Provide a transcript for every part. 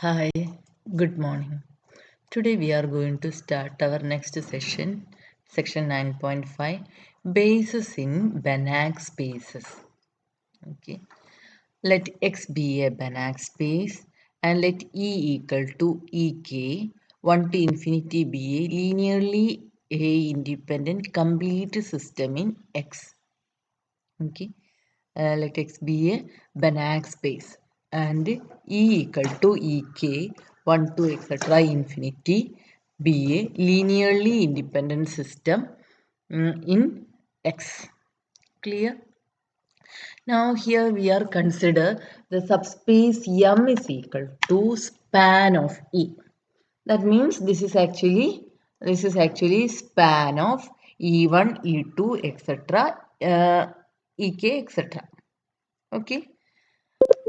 Hi, good morning. Today we are going to start our next session, section 9.5, bases in Banach spaces. Okay, let X be a Banach space and let E equal to EK 1 to infinity be a linearly a independent complete system in X. Okay, let X be a Banach space and E equal to EK 1 to etc. infinity be a linearly independent system in X. Clear? Now here we are consider the subspace M is equal to span of E. That means this is actually span of E1, E2, etc. EK, etc. Okay.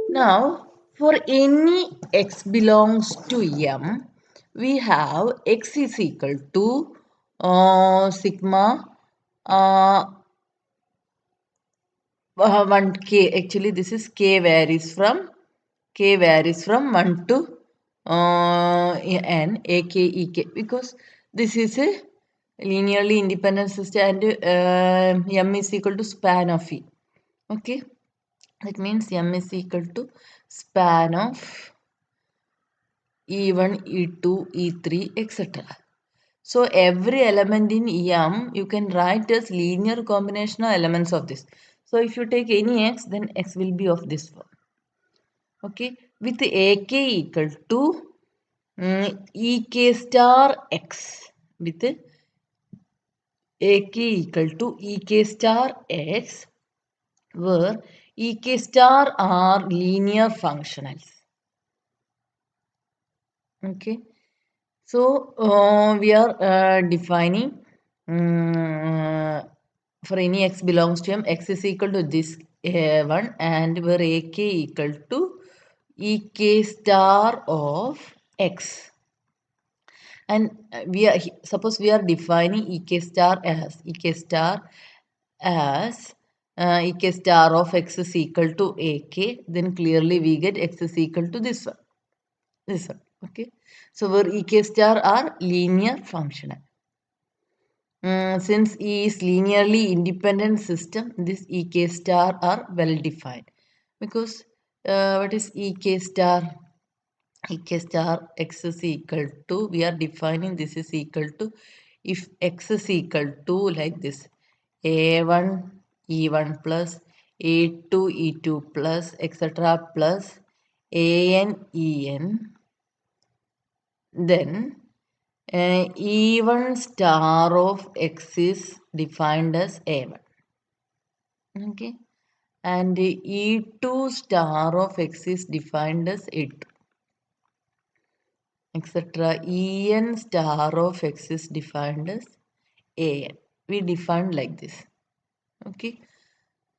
Now, for any x belongs to M, we have x is equal to sigma 1k. Actually, this is k varies from 1 to n, ak, ek, because this is a linearly independent system and M is equal to span of E. Okay. That means M is equal to span of E1, E2, E3, etc. So every element in M you can write as linear combination of elements of this. So if you take any x, then x will be of this form. Okay, with AK equal to EK star x, with AK equal to EK star x, where EK star are linear functionals. Okay. So we are defining for any x belongs to M, x is equal to this one, and where AK equal to EK star of x. And suppose we are defining EK star of x is equal to AK, then clearly we get x is equal to this one. This one. Okay. So where EK star are linear functional. Since E is linearly independent system, this EK star are well defined. Because what is EK star? EK star x is equal to, we are defining this is equal to, if x is equal to like this, A1 E1 plus A2 E2 plus etc. plus AN EN, then E1 star of x is defined as A1. Okay. And E2 star of x is defined as A2. Etc. En star of x is defined as an. We defined like this. Okay.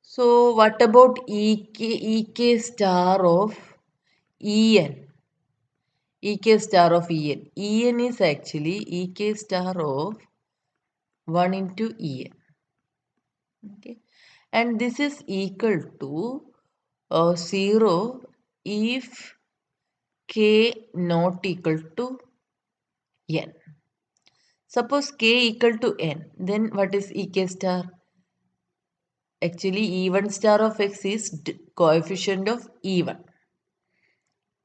So what about ek star of en? Ek star of en. En is actually ek star of 1 into en. Okay. And this is equal to 0 if k not equal to n. Suppose k equal to n, then what is ek star? Actually, E1 star of x is coefficient of E1.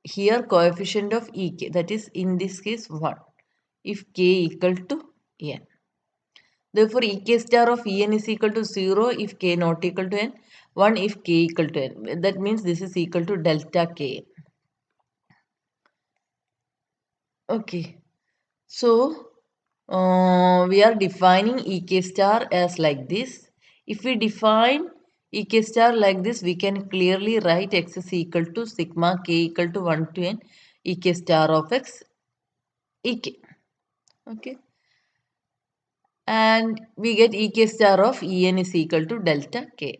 Here, coefficient of ek, that is in this case 1, if k equal to n. Therefore, ek star of en is equal to 0 if k not equal to n, 1 if k equal to n. That means this is equal to delta k. Okay. So, we are defining ek star as like this. If we define ek star like this, we can clearly write x is equal to sigma k equal to 1 to n ek star of x ek. Okay. And we get ek star of en is equal to delta k.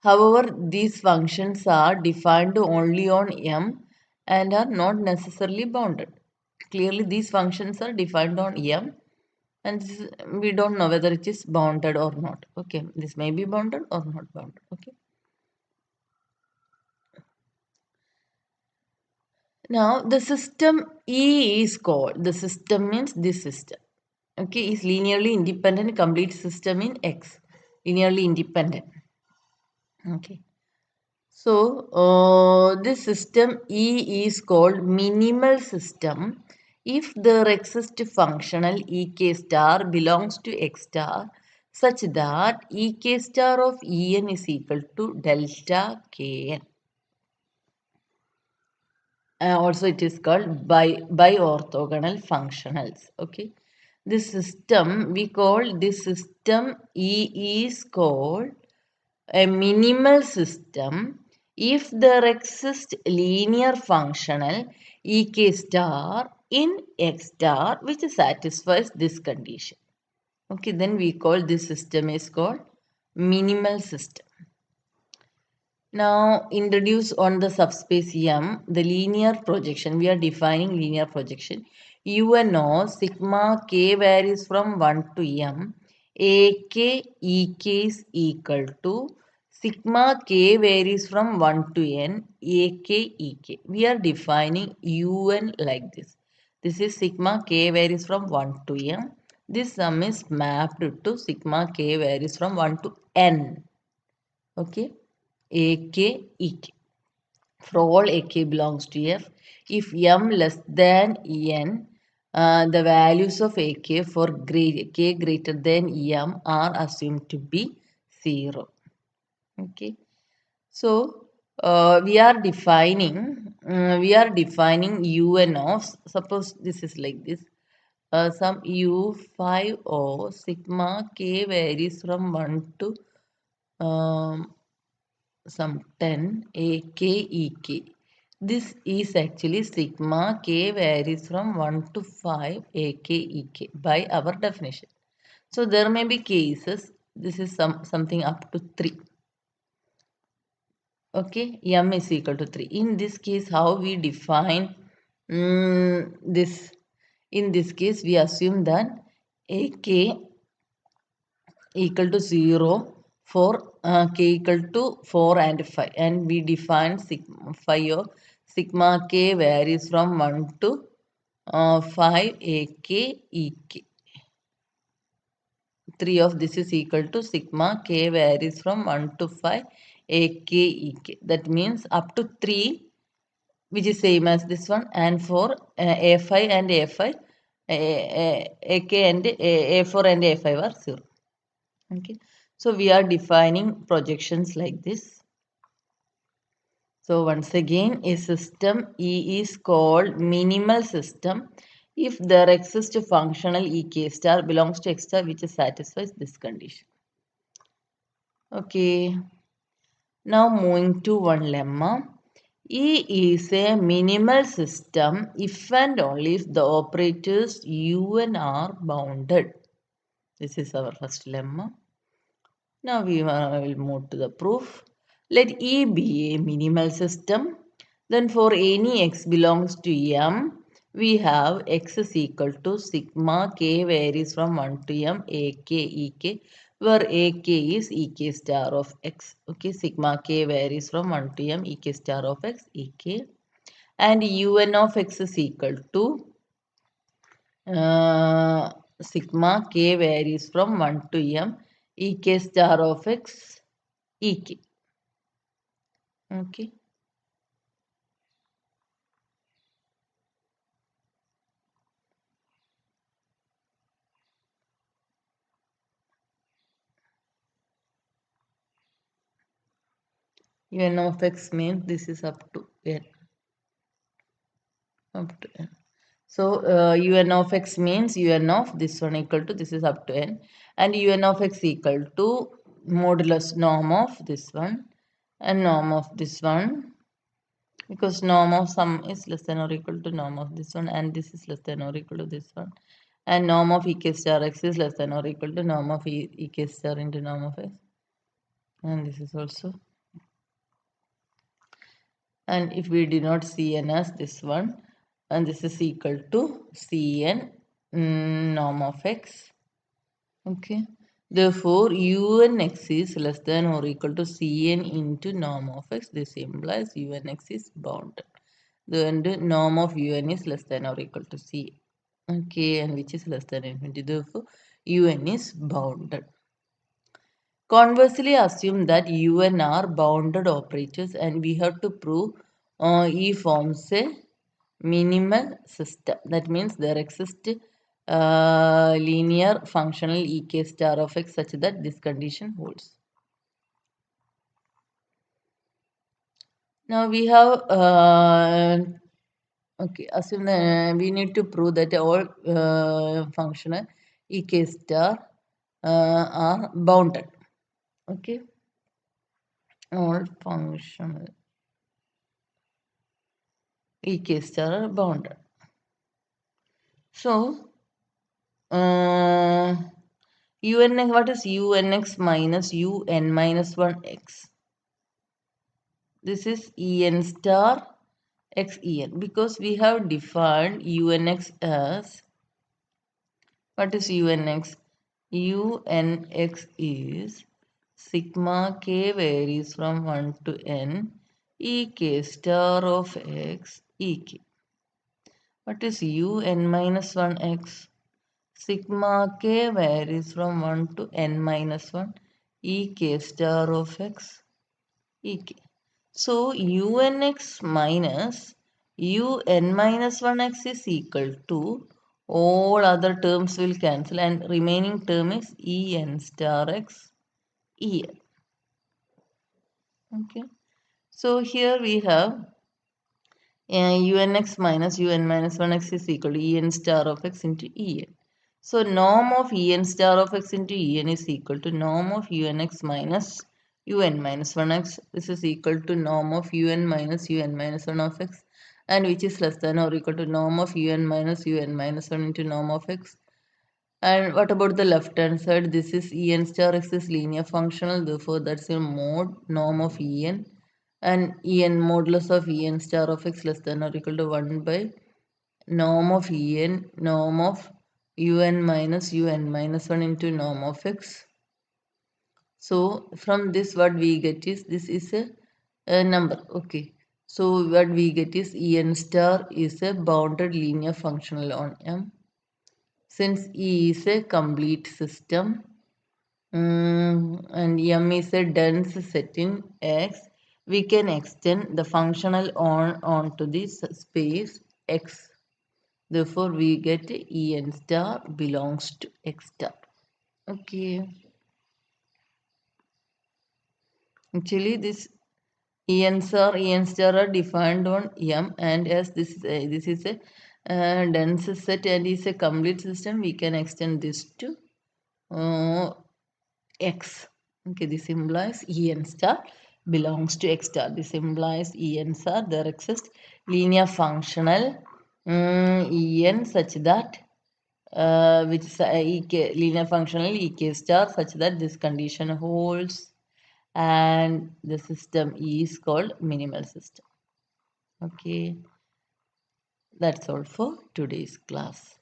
However, these functions are defined only on M and are not necessarily bounded. Clearly, these functions are defined on M and we don't know whether it is bounded or not. Okay, this may be bounded or not bounded. Okay. Now the system E is called, the system means this system. Okay, is linearly independent complete system in X. Linearly independent. Okay. So this system E is called minimal system if there exists functional Ek star belongs to X star such that Ek star of En is equal to delta Kn. Also it is called by orthogonal functionals. Okay. This system, we call this system E is called a minimal system if there exists linear functional Ek star in X star which satisfies this condition. Okay, then we call this system is called minimal system. Now introduce on the subspace M the linear projection. We are defining linear projection. UNO sigma k varies from 1 to M. AK EK is equal to sigma k varies from 1 to N. AK EK. We are defining UN like this. This is sigma k varies from 1 to M. This sum is mapped to sigma k varies from 1 to N. Okay. AK, EK. For all AK belongs to F, if M less than N, the values of AK for K greater than M are assumed to be 0. Okay. So we are defining UN of, suppose this is like this. Some U5 or sigma K varies from 1 to some 10 AKEK. This is actually sigma k varies from 1 to 5 AKEK by our definition. So there may be cases, this is something up to 3. Okay, M is equal to 3. In this case, how we define this? In this case, we assume that AK equal to 0 for k equal to 4 and 5, and we define sigma phi of sigma k varies from 1 to 5 ak ek. 3 of this is equal to sigma k varies from 1 to 5 ak ek. That means up to 3, which is same as this one, and for a5 and a5 ak and a4 and a5 are 0. Okay, so we are defining projections like this. So once again, a system E is called minimal system if there exists a functional Ek star belongs to X star which satisfies this condition. Okay, now moving to one lemma. E is a minimal system if and only if the operators UN are bounded. This is our first lemma. Now we will move to the proof. Let E be a minimal system. Then for any x belongs to M, we have x is equal to sigma k varies from 1 to M ak ek, where ak is ek star of x. Okay, sigma k varies from 1 to M ek star of x ek. And un of x is equal to sigma k varies from 1 to M ek star of x ek. Okay. Un of x means this is up to n. Up to n. So un of x means un of this one equal to this is up to n, and un of x equal to modulus norm of this one and norm of this one, because norm of sum is less than or equal to norm of this one, and this is less than or equal to this one, and norm of ek star x is less than or equal to norm of ek star into norm of x, and this is also, and if we denote Cn as this one, and this is equal to Cn norm of x. Okay, therefore unx is less than or equal to Cn into norm of x. This implies unx is bounded. then the norm of un is less than or equal to c. Okay, and which is less than infinity. Therefore, un is bounded. Conversely, assume that un are bounded operators and we have to prove E forms a minimal system. That means there exists linear functional ek star of x such that this condition holds. Now we have okay, assume that we need to prove that all functional ek star are bounded. Okay, all functional ek star are bounded. So unx, what is unx minus un minus 1x? This is en star x en because we have defined unx as, what is unx? Unx is sigma k varies from 1 to n ek star of x ek. What is un minus 1x? Sigma k varies from 1 to n minus 1 ek star of x ek. So unx minus un minus 1x is equal to, all other terms will cancel and remaining term is en star x en. Okay. So here we have unx minus un minus 1x is equal to en star of x into en. So norm of en star of x into en is equal to norm of unx minus un minus 1x. This is equal to norm of un minus 1 of x, and which is less than or equal to norm of un minus 1 into norm of x. And what about the left hand side? This is en star x is linear functional, therefore that's a mode norm of en, and en modulus of en star of x less than or equal to 1 by norm of en norm of un minus 1 into norm of x. So from this what we get is, this is a number. Okay, so what we get is en star is a bounded linear functional on M. Since E is a complete system, and M is a dense set in X, we can extend the functional onto this space X. Therefore, we get En star belongs to X star. Okay. Actually, this En star are defined on M, and as this is a dense set and is a complete system, we can extend this to X. Okay, this implies En star belongs to X star. This implies En star there exists linear functional En such that which is linear functional ek star such that this condition holds, and the system is called minimal system. Okay, that's all for today's class.